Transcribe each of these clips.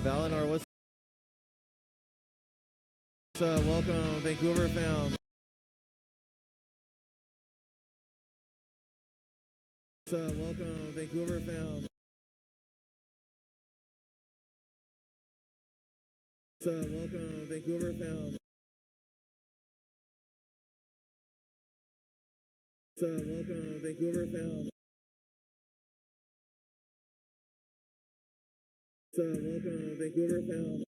Valinor, what's welcome, Vancouver fam. Welcome, Vancouver fam. Welcome, Vancouver fam. Welcome, Vancouver fam. Welcome, Vancouver fam.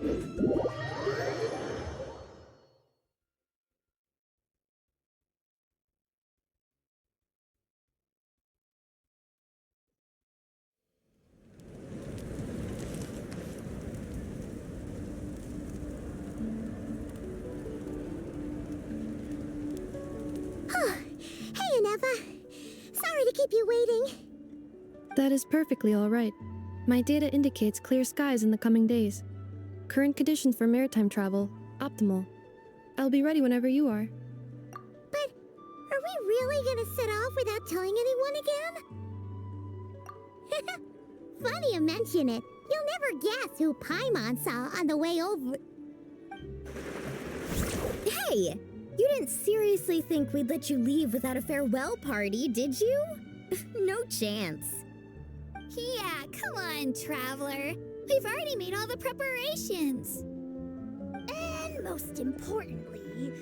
Hey, Aneva. Sorry to keep you waiting. That is perfectly all right. My data indicates clear skies in the coming days. Current conditions for maritime travel, optimal. I'll be ready whenever you are. But are we really gonna set off without telling anyone again? Funny you mention it. You'll never guess who Paimon saw on the way over. Hey! You didn't seriously think we'd let you leave without a farewell party, did you? No chance. Yeah, come on, Traveler. We've already made all the preparations. And most importantly,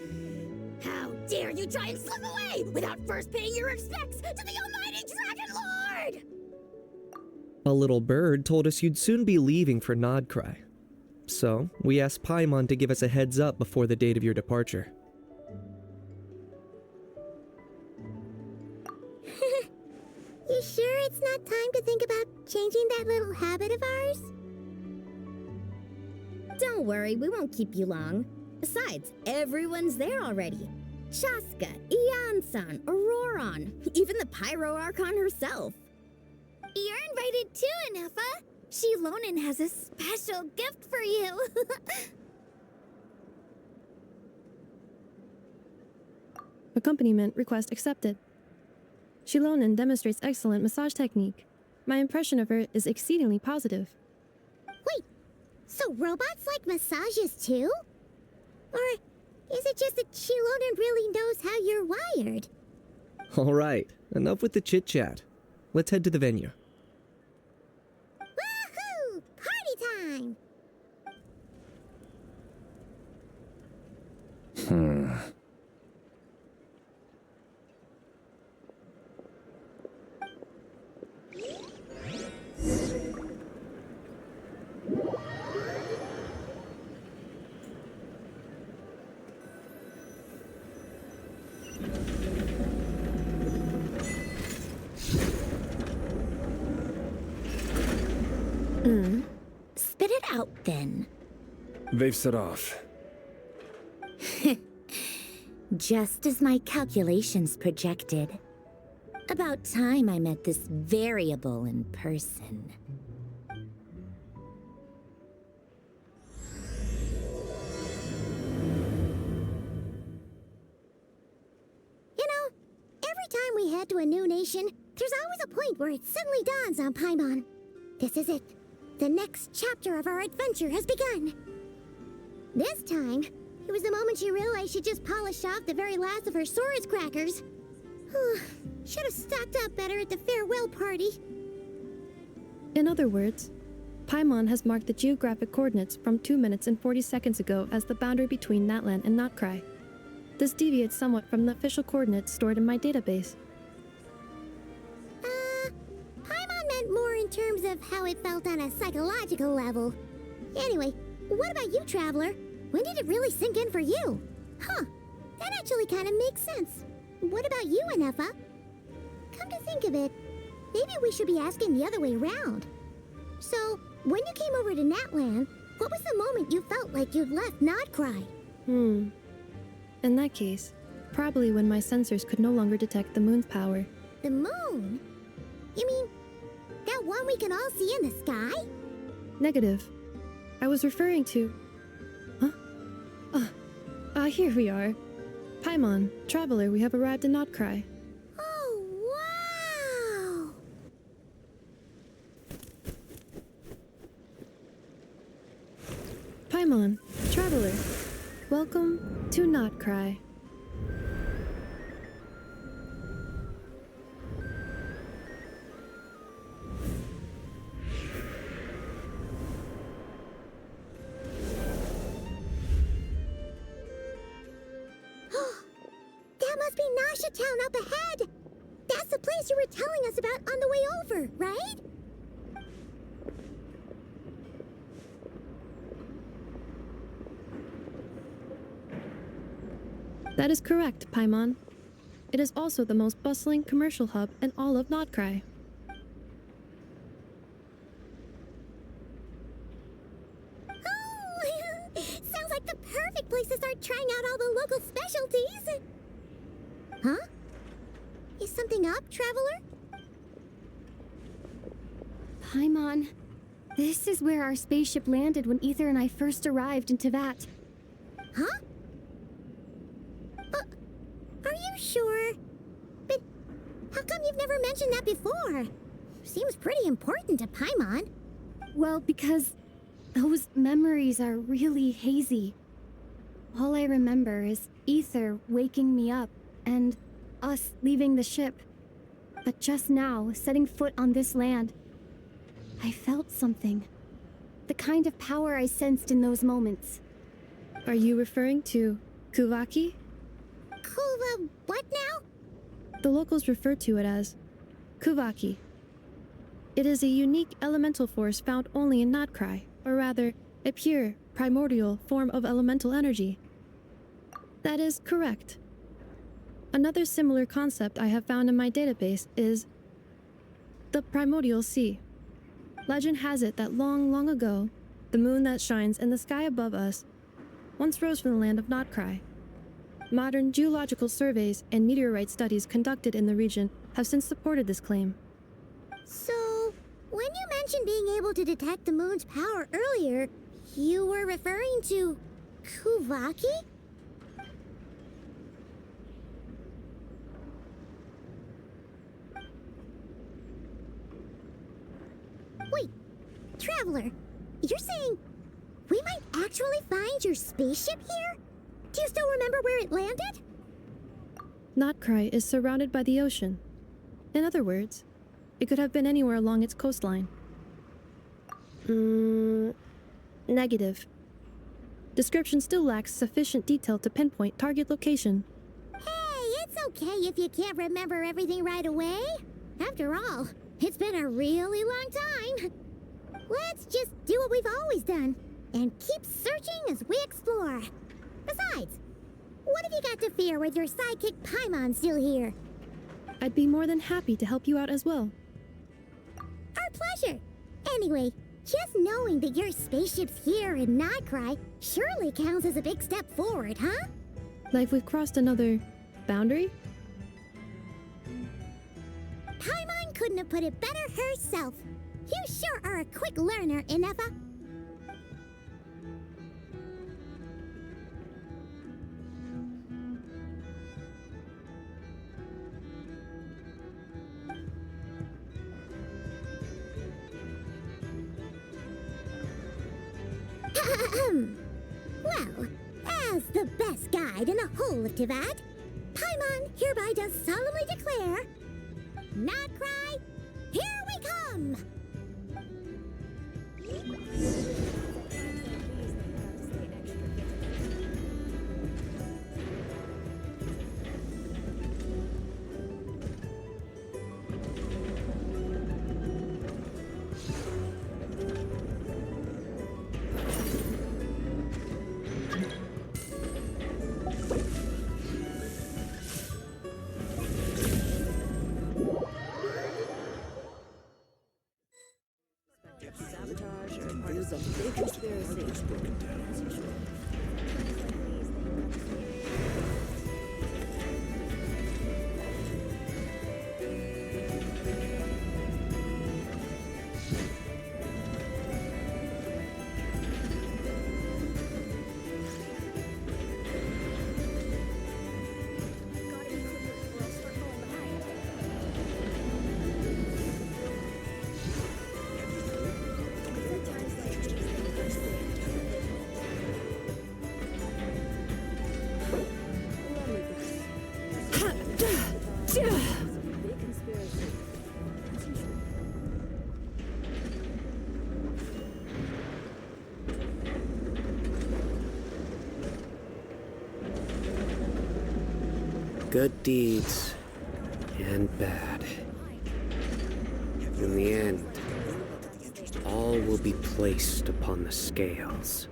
how dare you try and slip away without first paying your respects to the almighty Dragon Lord! A little bird told us you'd soon be leaving for Nodcry. So, we asked Paimon to give us a heads up before the date of your departure. You sure it's not time to think about changing that little habit of ours? Don't worry, we won't keep you long. Besides, everyone's there already. Chaska, Ian-san, Auroron, even the Pyro Archon herself. You're invited too, Anefa. Shilonen has a special gift for you. Accompaniment request accepted. Shilonen demonstrates excellent massage technique. My impression of her is exceedingly positive. Wait, so robots like massages too? Or is it just that Shilonen really knows how you're wired? Alright, enough with the chit-chat. Let's head to the venue. Woohoo! Party time! Spit it out then. They've set off. Just as my calculations projected. About time I met this variable in person. You know, every time we head to a new nation, there's always a point where it suddenly dawns on Paimon. This is it. The next chapter of our adventure has begun. This time, it was the moment she realized she just polished off the very last of her Saurus crackers. Should have stocked up better at the farewell party. In other words, Paimon has marked the geographic coordinates from 2 minutes and 40 seconds ago as the boundary between Natlan and Notcry. This deviates somewhat from the official coordinates stored in my database. Paimon meant more in terms of how it felt on a psychological level. Anyway, what about you, Traveler? When did it really sink in for you? Huh, that actually kind of makes sense. What about you, Anefa? Come to think of it, maybe we should be asking the other way around. So, when you came over to Natlan, what was the moment you felt like you'd left Nodcry? In that case, probably when my sensors could no longer detect the moon's power. The moon? You mean, that one we can all see in the sky? Negative. I was referring to... Huh? Here we are. Paimon, Traveler, we have arrived in Notcry. Oh, wow! Paimon, Traveler, welcome to Notcry. That must be Nasha Town up ahead! That's the place you were telling us about on the way over, right? That is correct, Paimon. It is also the most bustling commercial hub in all of Notcry. Oh, sounds like the perfect place to start trying out all the local specialties. Huh? Is something up, traveler? Paimon, this is where our spaceship landed when Ether and I first arrived in Teyvat. Huh? Are you sure? But how come you've never mentioned that before? Seems pretty important to Paimon. Well, because those memories are really hazy. All I remember is Ether waking me up and us leaving the ship. But just now, setting foot on this land, I felt something. The kind of power I sensed in those moments. Are you referring to Kuvaki? Kuva, what now? The locals refer to it as Kuvaki. It is a unique elemental force found only in Notcry, or rather, a pure, primordial form of elemental energy. That is correct. Another similar concept I have found in my database is the primordial sea. Legend has it that long, long ago, the moon that shines in the sky above us once rose from the land of Notcry. Modern geological surveys and meteorite studies conducted in the region have since supported this claim. So, when you mentioned being able to detect the moon's power earlier, you were referring to Kuvaki? Wait, Traveler, you're saying we might actually find your spaceship here? Do you still remember where it landed? Notcry is surrounded by the ocean. In other words, it could have been anywhere along its coastline. Negative. Description still lacks sufficient detail to pinpoint target location. Hey, it's okay if you can't remember everything right away. After all, it's been a really long time. Let's just do what we've always done and keep searching as we explore. Besides, what have you got to fear with your sidekick Paimon still here? I'd be more than happy to help you out as well. Our pleasure. Anyway, just knowing that your spaceship's here in Notcry surely counts as a big step forward, huh? Like we've crossed another boundary? Paimon couldn't have put it better herself. You sure are a quick learner, Inefa. Well, as the best guide in the whole of Teyvat, Paimon hereby does solemnly declare, Notcry, here we come! Good deeds and bad. In the end, all will be placed upon the scales.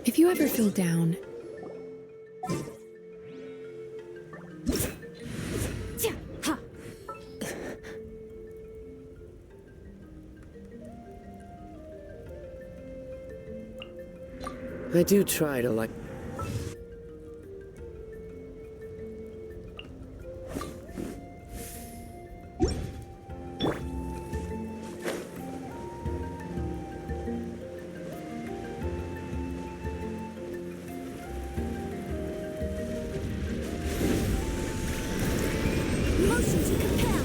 If you ever feel down, I do try to like. Motion to compel.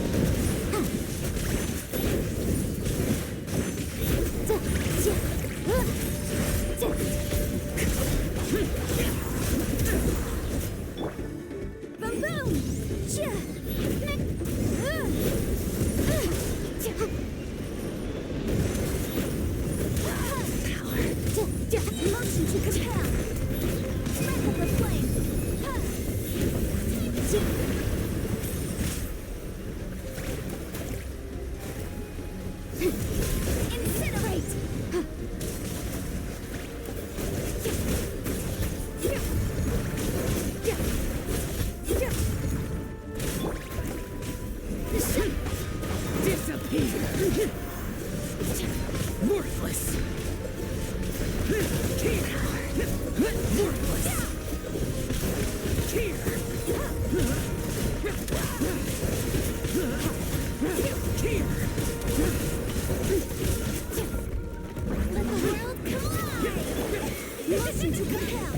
Boom boom. Motion to compel. Smack up the flame. Incinerate! disappear. Worthless. Worthless. Here. Here. Let the world collide! Motion to compel!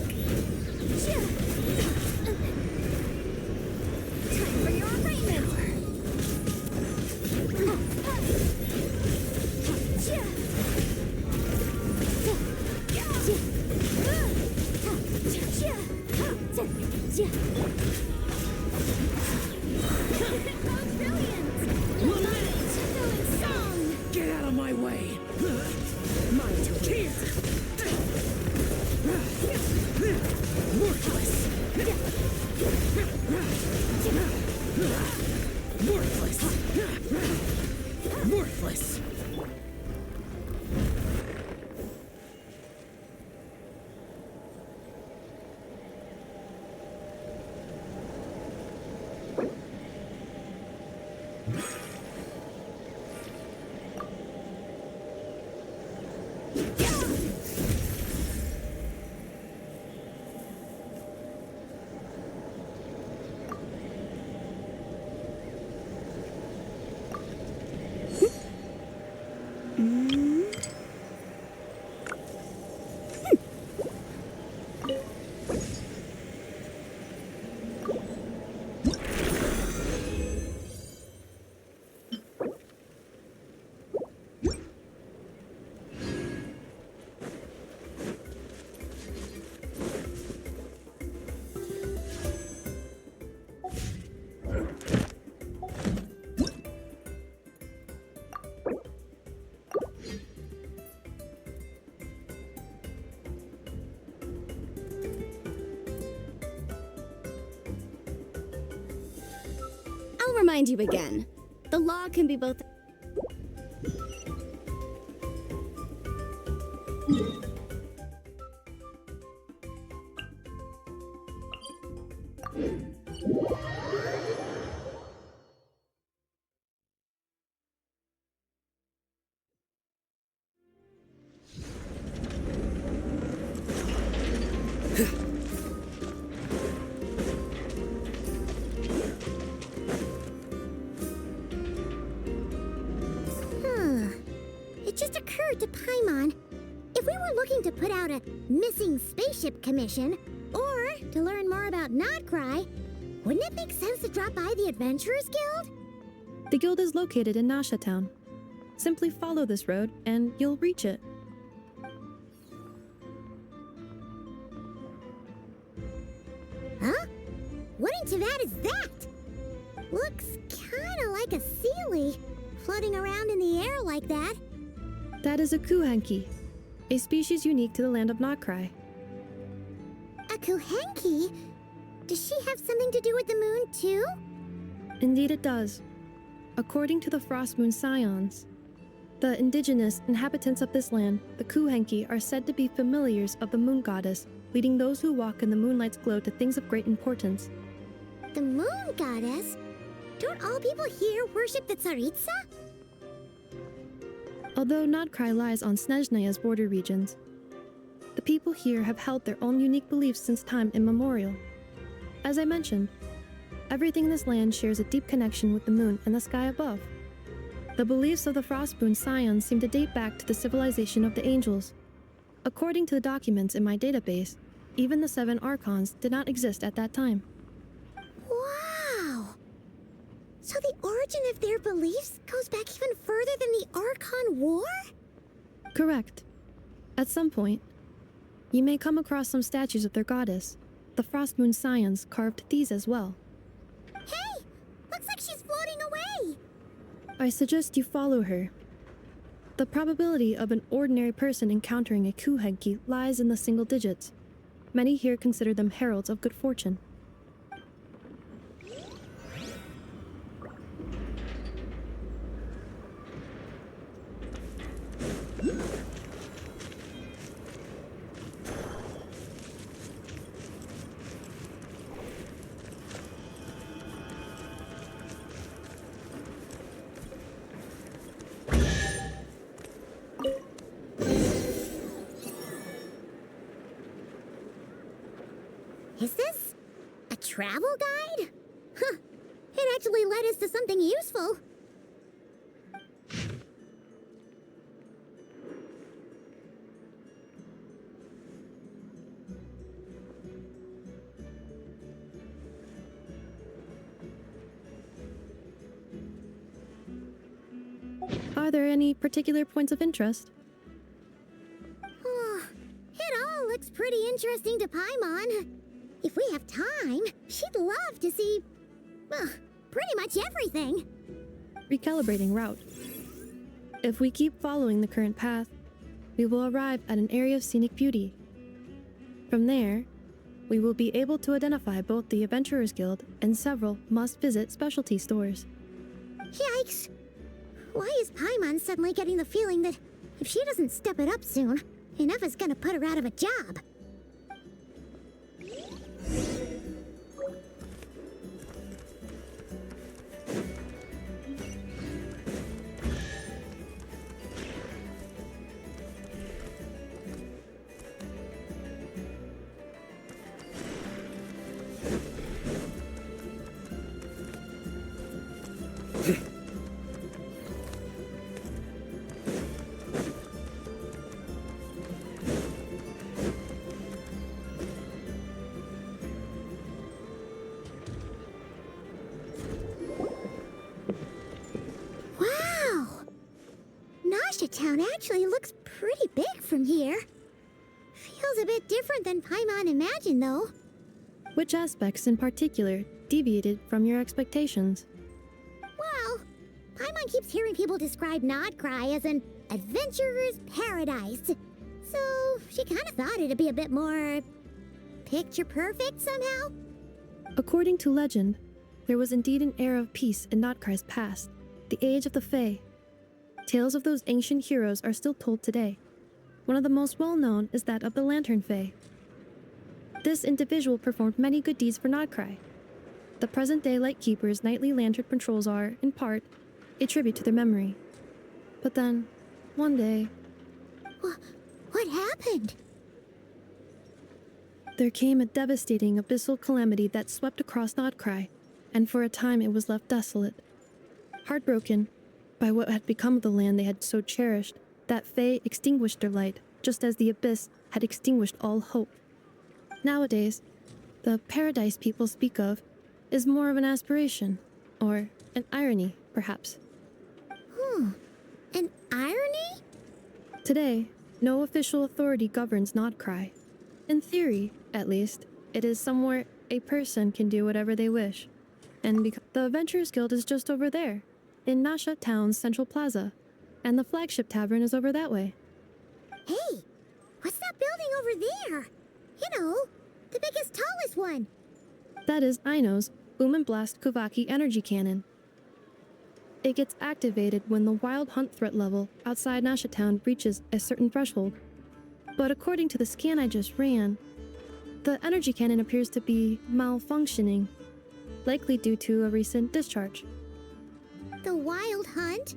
Time for your arraignment! Oh, brilliant! Echoing song! Get out of my way. Mine to here. Worthless. Worthless. Worthless. I'll remind you again. The law can be both... It just occurred to Paimon, if we were looking to put out a missing spaceship commission, or to learn more about Nodcry, wouldn't it make sense to drop by the Adventurers Guild? The guild is located in Nasha Town. Simply follow this road and you'll reach it. Huh? What in Teyvat is that? Looks kinda like like a sealy, floating around in the air like that. That is a kuhenki, a species unique to the land of Notcry. A kuhenki? Does she have something to do with the moon, too? Indeed it does. According to the Frost Moon Scions, the indigenous inhabitants of this land, the kuhenki, are said to be familiars of the moon goddess, leading those who walk in the moonlight's glow to things of great importance. The moon goddess? Don't all people here worship the Tsaritsa? Although Notcry lies on Snezhnaya's border regions, the people here have held their own unique beliefs since time immemorial. As I mentioned, everything in this land shares a deep connection with the moon and the sky above. The beliefs of the Frostmoon Scions seem to date back to the civilization of the angels. According to the documents in my database, even the 7 Archons did not exist at that time. Wow! So the origin of their beliefs goes back even further than the Archon War? Correct. At some point, you may come across some statues of their goddess. The Frostmoon Scions carved these as well. Hey! Looks like she's floating away! I suggest you follow her. The probability of an ordinary person encountering a kuhenki lies in the single digits. Many here consider them heralds of good fortune. Is this a travel guide? Huh. It actually led us to something useful. Are there any particular points of interest? It all looks pretty interesting to Paimon. If we have time, she'd love to see, pretty much everything. Recalibrating route. If we keep following the current path, we will arrive at an area of scenic beauty. From there, we will be able to identify both the Adventurers Guild and several must-visit specialty stores. Yikes! Why is Paimon suddenly getting the feeling that if she doesn't step it up soon, enough is gonna put her out of a job? Wow! Nasha Town actually looks pretty big from here. Feels a bit different than Paimon imagined, though. Which aspects in particular deviated from your expectations? Well, Paimon keeps hearing people describe Notcry as an adventurer's paradise. So she kind of thought it'd be a bit more picture perfect somehow. According to legend, there was indeed an era of peace in Notcry's past, the Age of the Fae. Tales of those ancient heroes are still told today. One of the most well-known is that of the Lantern Fae. This individual performed many good deeds for Notcry. The present-day Lightkeeper's nightly lantern patrols are, in part, a tribute to their memory. But then, one day, What happened? there came a devastating abyssal calamity that swept across Notcry, and for a time it was left desolate. Heartbroken by what had become of the land they had so cherished, that Fae extinguished their light, just as the abyss had extinguished all hope. Nowadays, the paradise people speak of is more of an aspiration, or an irony, perhaps. An irony? Today, no official authority governs Notcry. In theory, at least, it is somewhere a person can do whatever they wish. And the Adventurers Guild is just over there, in Nasha Town's Central Plaza, and the flagship tavern is over that way. Hey, what's that building over there? You know, the biggest, tallest one. That is Aino's Boom and Blast Kuvaki energy cannon. It gets activated when the wild hunt threat level outside Nasha Town reaches a certain threshold. But according to the scan I just ran, the energy cannon appears to be malfunctioning, likely due to a recent discharge. The Wild Hunt?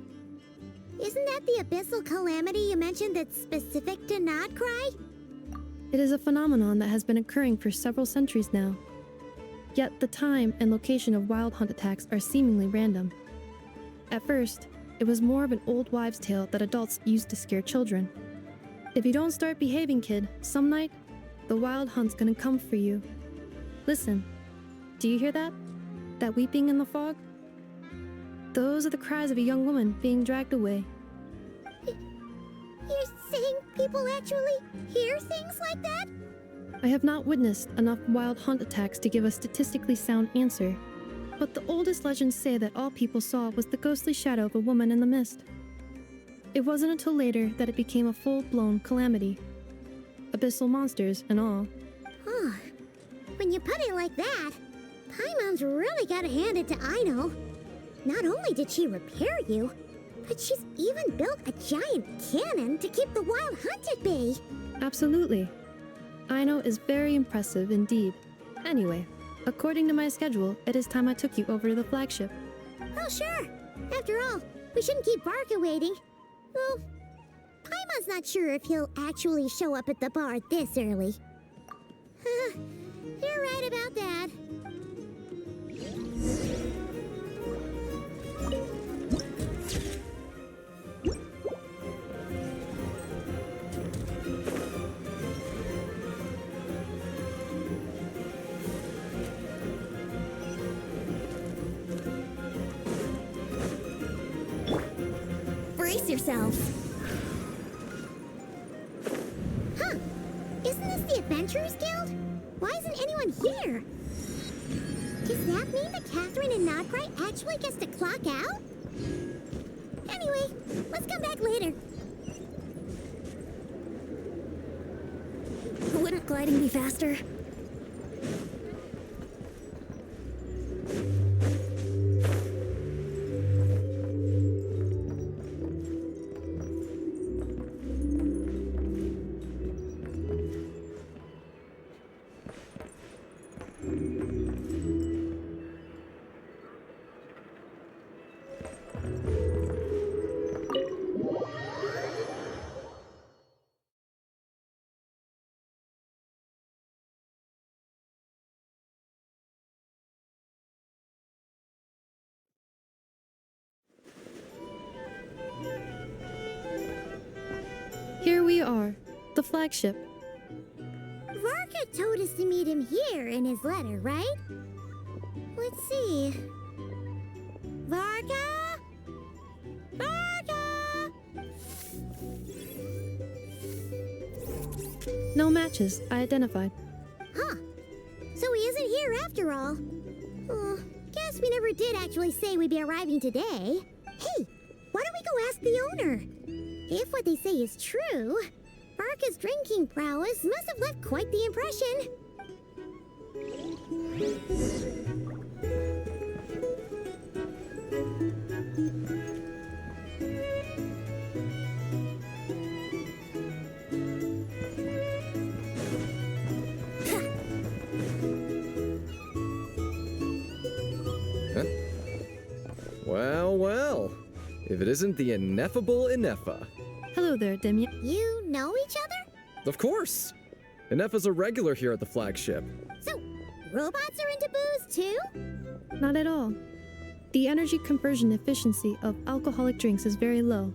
Isn't that the abyssal calamity you mentioned that's specific to Nodcry? It is a phenomenon that has been occurring for several centuries now. Yet the time and location of wild hunt attacks are seemingly random. At first, it was more of an old wives' tale that adults used to scare children. If you don't start behaving, kid, some night, the wild hunt's gonna come for you. Listen, do you hear that? That weeping in the fog? Those are the cries of a young woman being dragged away. You're saying people actually hear things like that? I have not witnessed enough wild hunt attacks to give a statistically sound answer, but the oldest legends say that all people saw was the ghostly shadow of a woman in the mist. It wasn't until later that it became a full-blown calamity. Abyssal monsters and all. Huh. When you put it like that, Paimon's really gotta hand it to Aino. Not only did she repair you, but she's even built a giant cannon to keep the wild hunt at bay. Absolutely. Aino is very impressive indeed. Anyway, according to my schedule, it is time I took you over to the flagship. Oh, sure. After all, we shouldn't keep Barca waiting. Well, Paimon's not sure if he'll actually show up at the bar this early. You're right about that. Brace yourselves. Huh. Isn't this the Adventurers Guild? Why isn't anyone here? Does that mean that Catherine and Nodcry actually gets to clock out? Anyway, let's come back later. Wouldn't gliding be faster? Here we are, the flagship. Varka told us to meet him here in his letter, right? Let's see. Varka? Varka! No matches, I identified. Huh. So he isn't here after all. Oh, guess we never did actually say we'd be arriving today. Hey, why don't we go ask the owner? If what they say is true, Varka's drinking prowess must have left quite the impression. Well, well. If it isn't the ineffable Inefa. Hello there, Demia. You know each other? Of course! Inefa's a regular here at the flagship. So, robots are into booze too? Not at all. The energy conversion efficiency of alcoholic drinks is very low,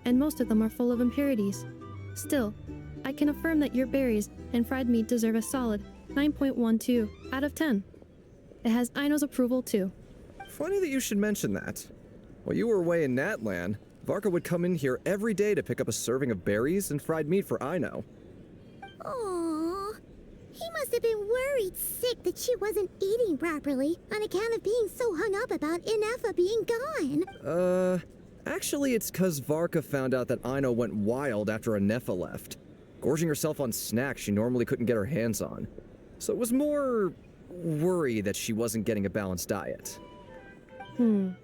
and most of them are full of impurities. Still, I can affirm that your berries and fried meat deserve a solid 9.12 out of 10. It has Aino's approval too. Funny that you should mention that. While you were away in Natlan, Varka would come in here every day to pick up a serving of berries and fried meat for Aino. Aww. He must have been worried sick that she wasn't eating properly on account of being so hung up about Ineffa being gone. Actually, it's 'cause Varka found out that Aino went wild after Ineffa left, gorging herself on snacks she normally couldn't get her hands on. So it was more worry that she wasn't getting a balanced diet. Think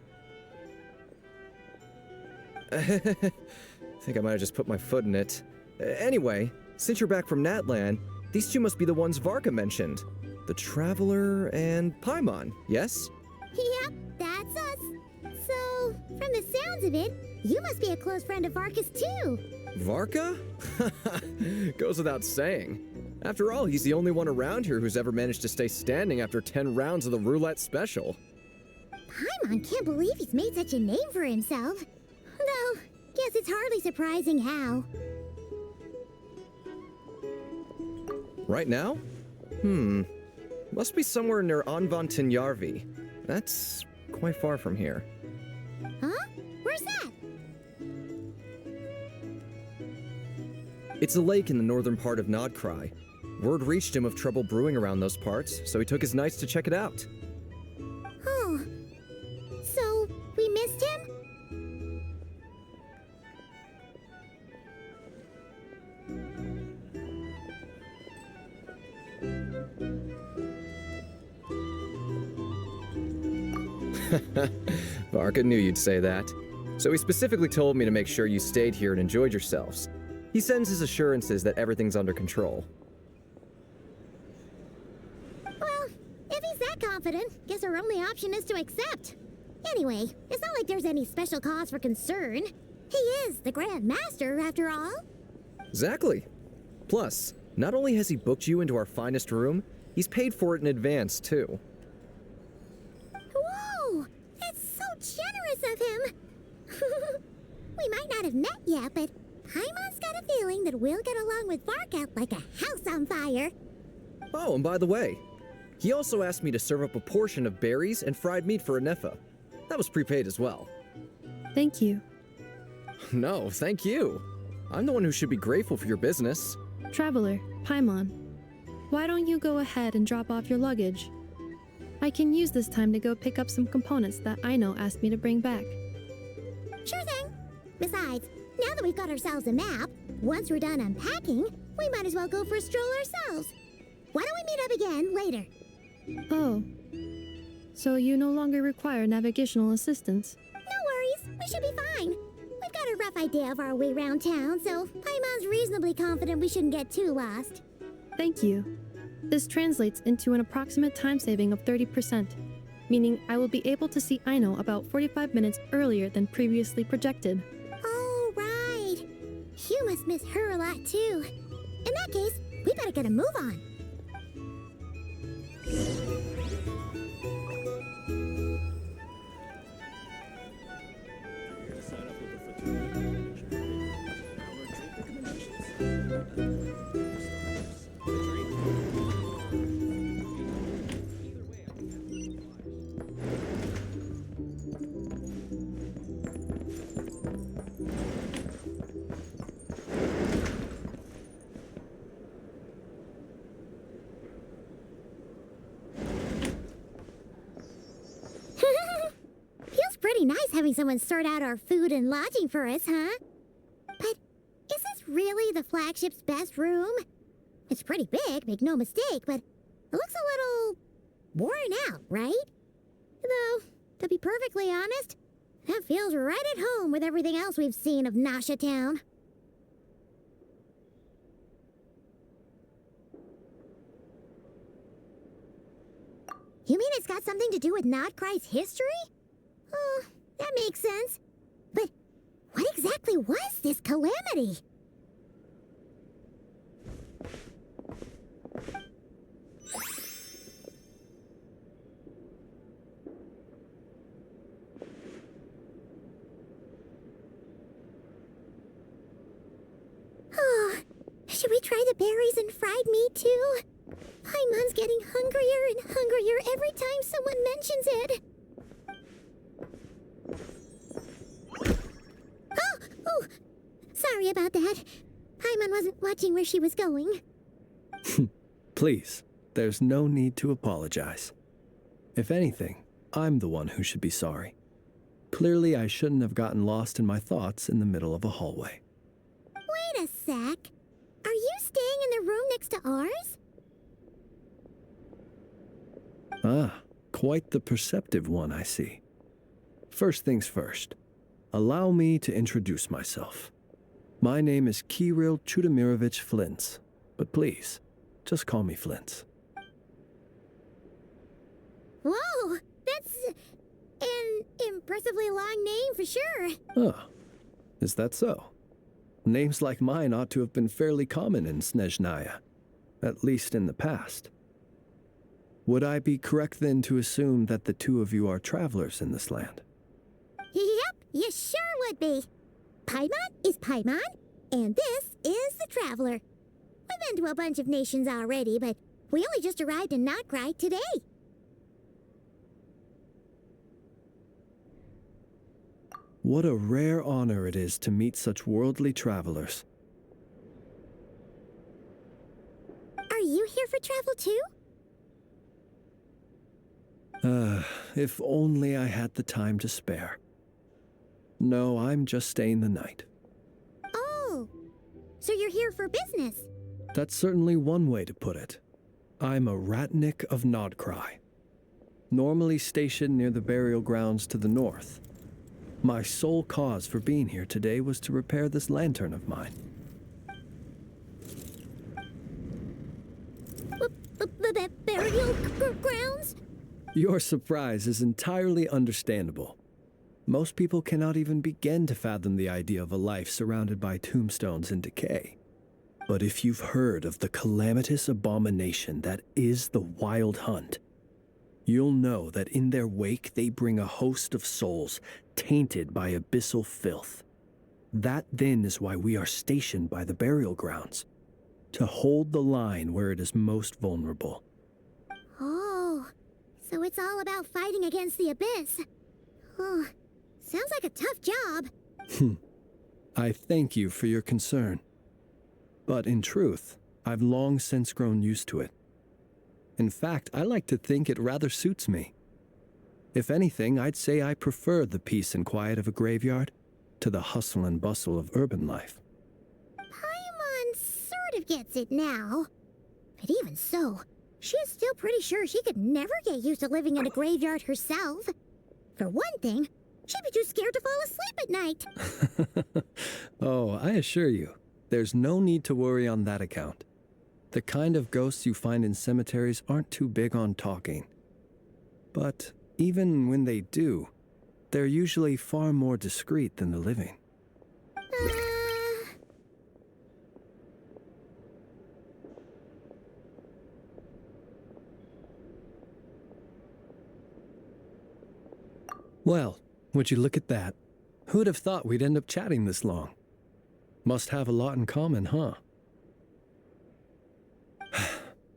I might have just put my foot in it. Anyway, since you're back from Natlan, these two must be the ones Varka mentioned. The Traveler and Paimon, yes? Yep, that's us. So, from the sounds of it, you must be a close friend of Varka's too. Varka? Goes without saying. After all, he's the only one around here who's ever managed to stay standing after 10 rounds of the roulette special. Paimon can't believe he's made such a name for himself. Though, guess it's hardly surprising how. Right now? Must be somewhere near Anvantinjarvi. That's quite far from here. Huh? Where's that? It's a lake in the northern part of Nodcry. Word reached him of trouble brewing around those parts, so he took his knights to check it out. Oh. So, we missed him? Varka knew you'd say that. So he specifically told me to make sure you stayed here and enjoyed yourselves. He sends his assurances that everything's under control. Well, if he's that confident, guess our only option is to accept. Anyway, it's not like there's any special cause for concern. He is the Grand Master, after all. Exactly. Plus, not only has he booked you into our finest room, he's paid for it in advance, too. Whoa! That's so generous of him! We might not have met yet, but Paimon's got a feeling that we'll get along with Varka like a house on fire. Oh, and by the way, he also asked me to serve up a portion of berries and fried meat for Ineffa. That was prepaid as well. Thank you. No, thank you. I'm the one who should be grateful for your business. Traveler, Paimon, why don't you go ahead and drop off your luggage? I can use this time to go pick up some components that Aino asked me to bring back. Sure thing. Besides, now that we've got ourselves a map, once we're done unpacking, we might as well go for a stroll ourselves. Why don't we meet up again later? Oh. So you no longer require navigational assistance? No worries, we should be fine. We've got a rough idea of our way around town, so Paimon's reasonably confident we shouldn't get too lost. Thank you. This translates into an approximate time saving of 30%, meaning I will be able to see Aino about 45 minutes earlier than previously projected. Oh, right. You must miss her a lot, too. In that case, we better get a move on. Feels pretty nice having someone sort out our food and lodging for us, huh? But is this really the flagship's best room? It's pretty big, make no mistake, but it looks a little worn out, right? Though, to be perfectly honest, that feels right at home with everything else we've seen of Nasha Town. You mean it's got something to do with Nodcry's history? Oh, that makes sense. But what exactly was this calamity? Oh, should we try the berries and fried meat too? Paimon's getting hungrier and hungrier every time someone mentions it. Oh, sorry about that. Paimon wasn't watching where she was going. Please, there's no need to apologize. If anything, I'm the one who should be sorry. Clearly, I shouldn't have gotten lost in my thoughts in the middle of a hallway. Wait a sec. Are you staying in the room next to ours? Ah, quite the perceptive one, I see. First things first, allow me to introduce myself. My name is Kirill Chudamirovich Flintz, but please, just call me Flintz. Whoa, that's an impressively long name for sure. Ah, is that so? Names like mine ought to have been fairly common in Snezhnaya, at least in the past. Would I be correct then to assume that the two of you are travelers in this land? Yep, you sure would be. Paimon is Paimon, and this is the Traveler. We've been to a bunch of nations already, but we only just arrived in Notcry today. What a rare honor it is to meet such worldly travelers. Are you here for travel too? If only I had the time to spare. No, I'm just staying the night. Oh, so you're here for business? That's certainly one way to put it. I'm a Ratnik of Nodcry, normally stationed near the burial grounds to the north. My sole cause for being here today was to repair this lantern of mine. The burial grounds? Your surprise is entirely understandable. Most people cannot even begin to fathom the idea of a life surrounded by tombstones and decay. But if you've heard of the calamitous abomination that is the Wild Hunt, you'll know that in their wake they bring a host of souls tainted by abyssal filth. That then is why we are stationed by the burial grounds, to hold the line where it is most vulnerable. Oh, so it's all about fighting against the abyss. Oh, sounds like a tough job. I thank you for your concern. But in truth, I've long since grown used to it. In fact, I like to think it rather suits me. If anything, I'd say I prefer the peace and quiet of a graveyard to the hustle and bustle of urban life. Paimon sort of gets it now. But even so, she is still pretty sure she could never get used to living in a graveyard herself. For one thing, she'd be too scared to fall asleep at night. Oh, I assure you, there's no need to worry on that account. The kind of ghosts you find in cemeteries aren't too big on talking. But even when they do, they're usually far more discreet than the living. Well, would you look at that? Who'd have thought we'd end up chatting this long? Must have a lot in common, huh?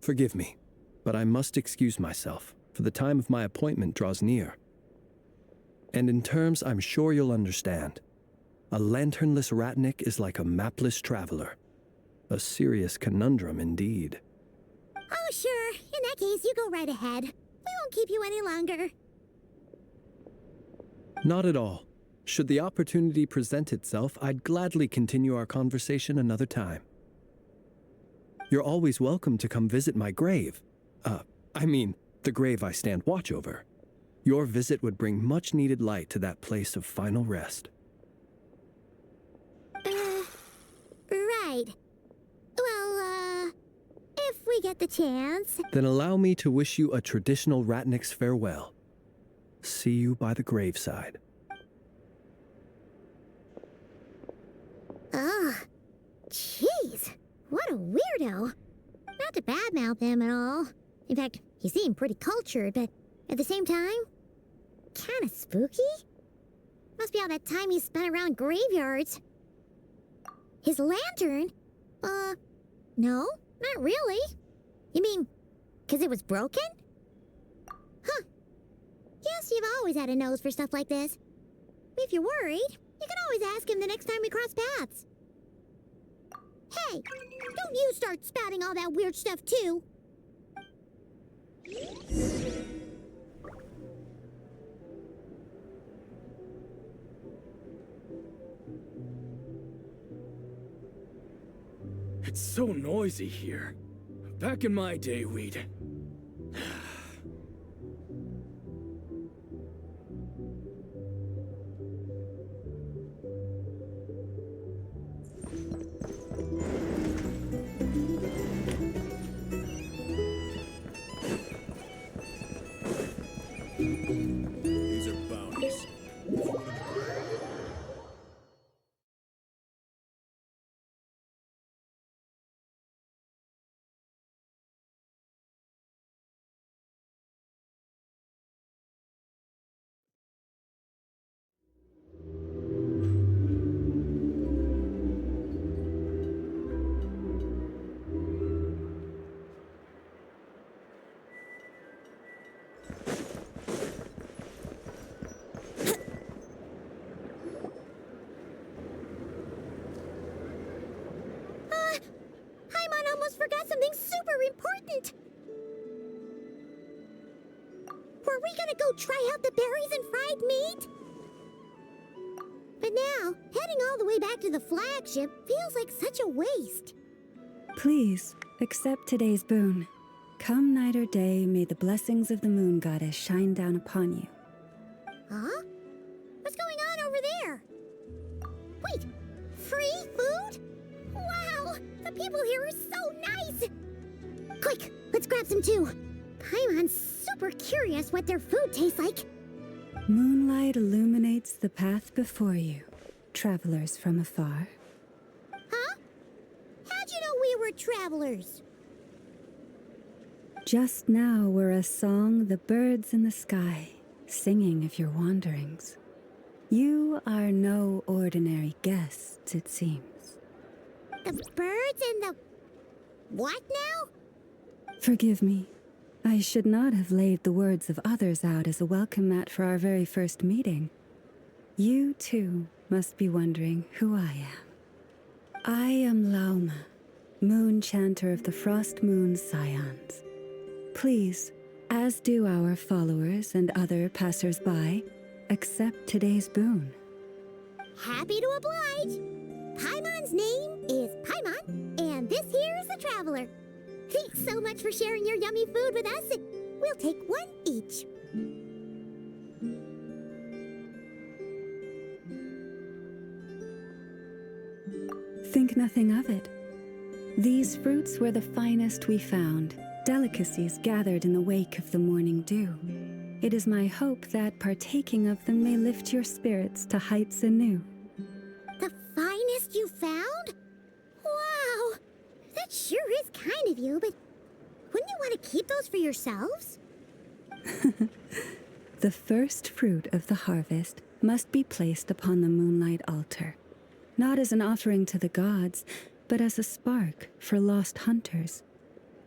Forgive me, but I must excuse myself, for the time of my appointment draws near. And in terms I'm sure you'll understand, a lanternless Ratnik is like a mapless traveler. A serious conundrum indeed. Oh, sure. In that case, you go right ahead. We won't keep you any longer. Not at all. Should the opportunity present itself, I'd gladly continue our conversation another time. You're always welcome to come visit my grave. The grave I stand watch over. Your visit would bring much needed light to that place of final rest. Right. Well, if we get the chance. Then allow me to wish you a traditional Ratnik's farewell. See you by the graveside. Ugh. Jeez. What a weirdo. Not to badmouth him at all. In fact, he seemed pretty cultured, but at the same time, kinda spooky? Must be all that time he spent around graveyards. His lantern? No, not really. You mean, 'cause it was broken? Huh. Guess you've always had a nose for stuff like this. If you're worried, you can always ask him the next time we cross paths. Hey, don't you start spouting all that weird stuff too. It's so noisy here. Back in my day, we'd... These are bounties. Paimon almost forgot something super important. Were we gonna go try out the berries and fried meat? But now, heading all the way back to the flagship feels like such a waste. Please, accept today's boon. Come night or day, may the blessings of the moon goddess shine down upon you. Huh? What's going on over there? Wait, free food? Wow, the people here are so nice! Quick, let's grab some too. Paimon's super curious what their food tastes like. Moonlight illuminates the path before you, travelers from afar. Huh? How'd you know we were travelers? Just now were a song the birds in the sky, singing of your wanderings. You are no ordinary guests, it seems. The birds and the... what now? Forgive me. I should not have laid the words of others out as a welcome mat for our very first meeting. You, too, must be wondering who I am. I am Lauma, moon chanter of the Frost Moon Scions. Please, as do our followers and other passers-by, accept today's boon. Happy to oblige. Paimon's name is Paimon, and this here is the Traveler. Thanks so much for sharing your yummy food with us. We'll take one each. Think nothing of it. These fruits were the finest we found, delicacies gathered in the wake of the morning dew. It is my hope that partaking of them may lift your spirits to heights anew. The finest you found? Wow! That sure is kind of you, but wouldn't you want to keep those for yourselves? The first fruit of the harvest must be placed upon the moonlight altar, not as an offering to the gods, but as a spark for lost hunters.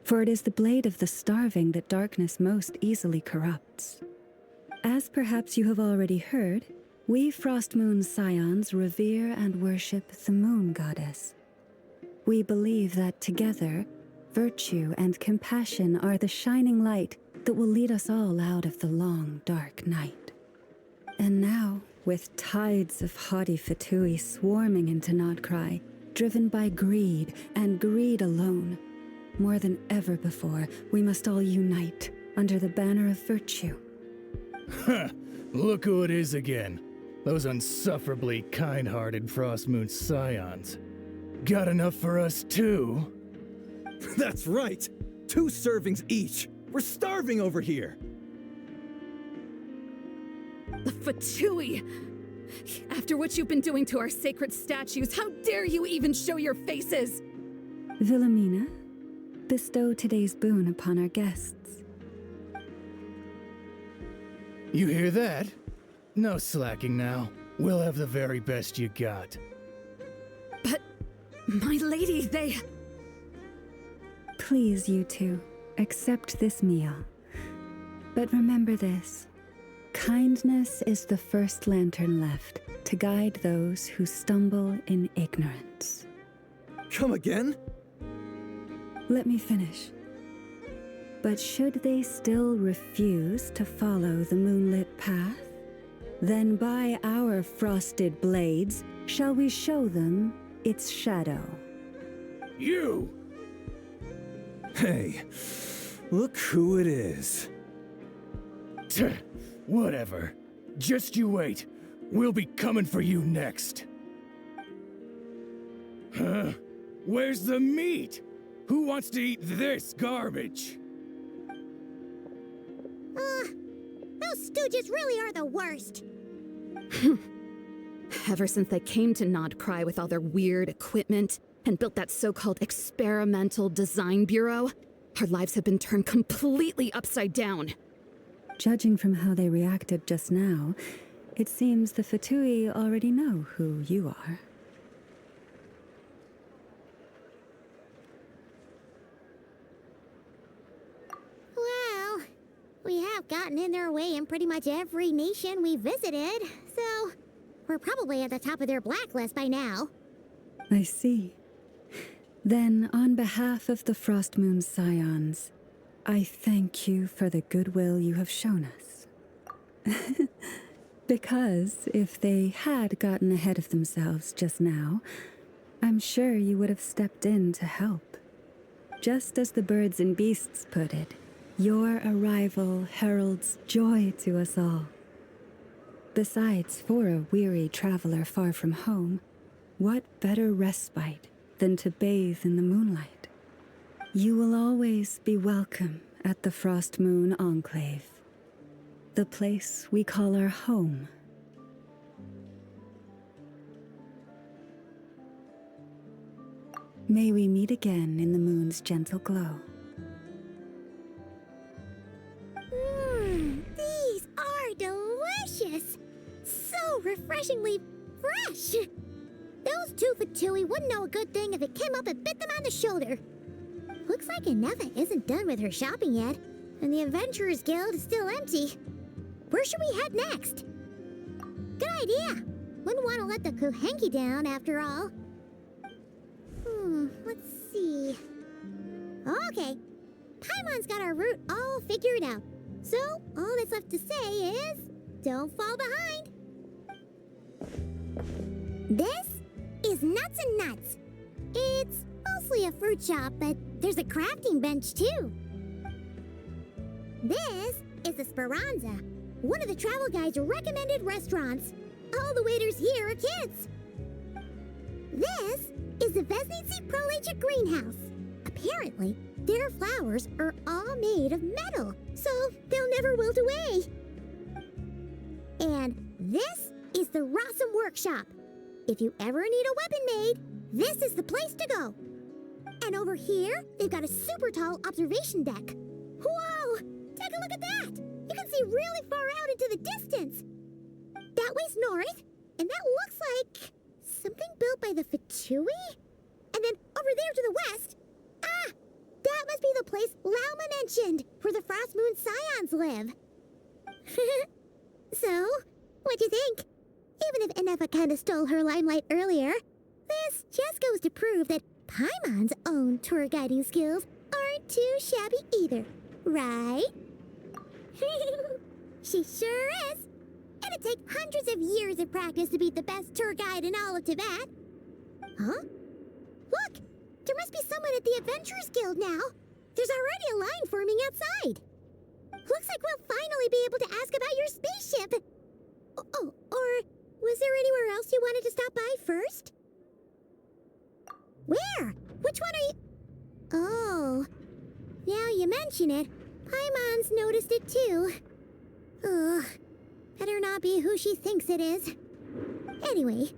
For it is the blade of the starving that darkness most easily corrupts. As perhaps you have already heard, we Frost Moon Scions revere and worship the moon goddess. We believe that together, virtue and compassion are the shining light that will lead us all out of the long, dark night. And now, with tides of haughty Fatui swarming into Nodcry, driven by greed and greed alone, more than ever before, we must all unite under the banner of virtue. Huh, look who it is again. Those unsufferably kind-hearted Frost Moon Scions. Got enough for us too? That's right! 2 servings each! We're starving over here! Fatui! After what you've been doing to our sacred statues, how dare you even show your faces? Wilhelmina, bestow today's boon upon our guests. You hear that? No slacking now. We'll have the very best you got. But, my lady, they... Please, you two, accept this meal. But remember this. Kindness is the first lantern left to guide those who stumble in ignorance. Come again? Let me finish. But should they still refuse to follow the moonlit path, then by our frosted blades shall we show them its shadow. You! Hey, look who it is. Tch, whatever. Just you wait. We'll be coming for you next. Huh? Where's the meat? Who wants to eat this garbage? Those stooges really are the worst. Ever since they came to Nodcry with all their weird equipment and built that so-called experimental design bureau, our lives have been turned completely upside down. Judging from how they reacted just now, it seems the Fatui already know who you are. Well, we have gotten in their way in pretty much every nation we visited, so we're probably at the top of their blacklist by now. I see. Then, on behalf of the Frostmoon Scions, I thank you for the goodwill you have shown us. Because if they had gotten ahead of themselves just now, I'm sure you would have stepped in to help. Just as the birds and beasts put it, your arrival heralds joy to us all. Besides, for a weary traveler far from home, what better respite than to bathe in the moonlight? You will always be welcome at the Frostmoon Enclave, the place we call our home. May we meet again in the moon's gentle glow. These are delicious! So refreshingly fresh! Those two Fatui wouldn't know a good thing if it came up and bit them on the shoulder. Looks like Inefa isn't done with her shopping yet, and the Adventurers Guild is still empty. Where should we head next? Good idea! Wouldn't want to let the Kuhenki down, after all. Let's see. Okay, Paimon's got our route all figured out. So, all that's left to say is, don't fall behind. This is Nuts and Nuts. It's mostly a fruit shop, but there's a crafting bench too. This is the Speranza, one of the travel guide's recommended restaurants. All the waiters here are kids. This is the Vesnici Prolage Greenhouse. Apparently, their flowers are all made of metal, so they'll never wilt away. And this is the Rossum Workshop. If you ever need a weapon made, this is the place to go. And over here, they've got a super tall observation deck. Whoa! Take a look at that! You can see really far out into the distance. That way's north, and that looks like something built by the Fatui? And then over there to the west, that must be the place Lauma mentioned, where the Frostmoon Scions live. So, what'd you think? Even if Inefa kinda stole her limelight earlier, this just goes to prove that Paimon's own tour guiding skills aren't too shabby either, right? She sure is. It'd take hundreds of years of practice to be the best tour guide in all of Tibet. Huh? Look! There must be someone at the Adventurers Guild now. There's already a line forming outside. Looks like we'll finally be able to ask about your spaceship. Oh, or was there anywhere else you wanted to stop by first? Where? Which one are you... Oh, now you mention it, Paimon's noticed it too. Ugh, better not be who she thinks it is. Anyway,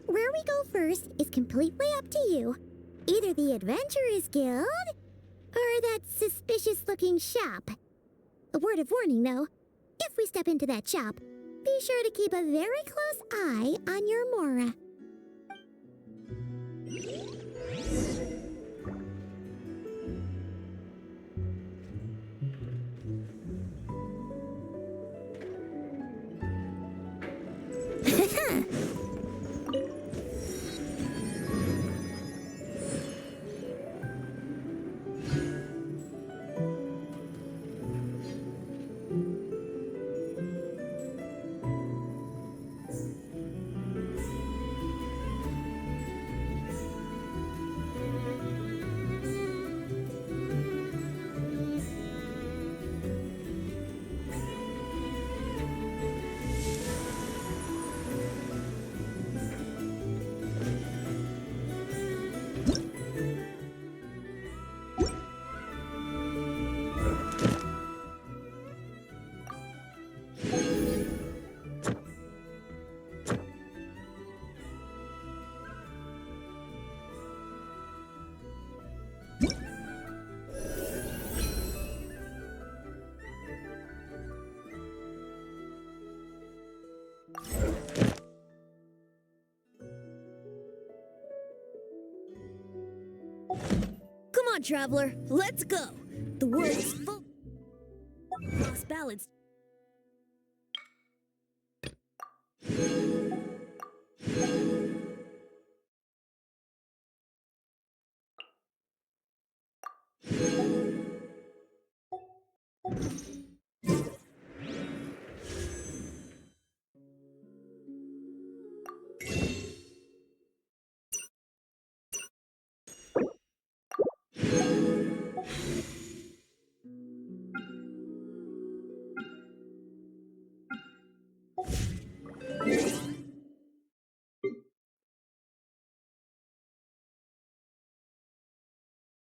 where we go first is completely up to you. Either the Adventurers Guild, or that suspicious-looking shop. A word of warning, though. If we step into that shop, be sure to keep a very close eye on your Mora. traveler. Let's go. The world is full of lost ballads.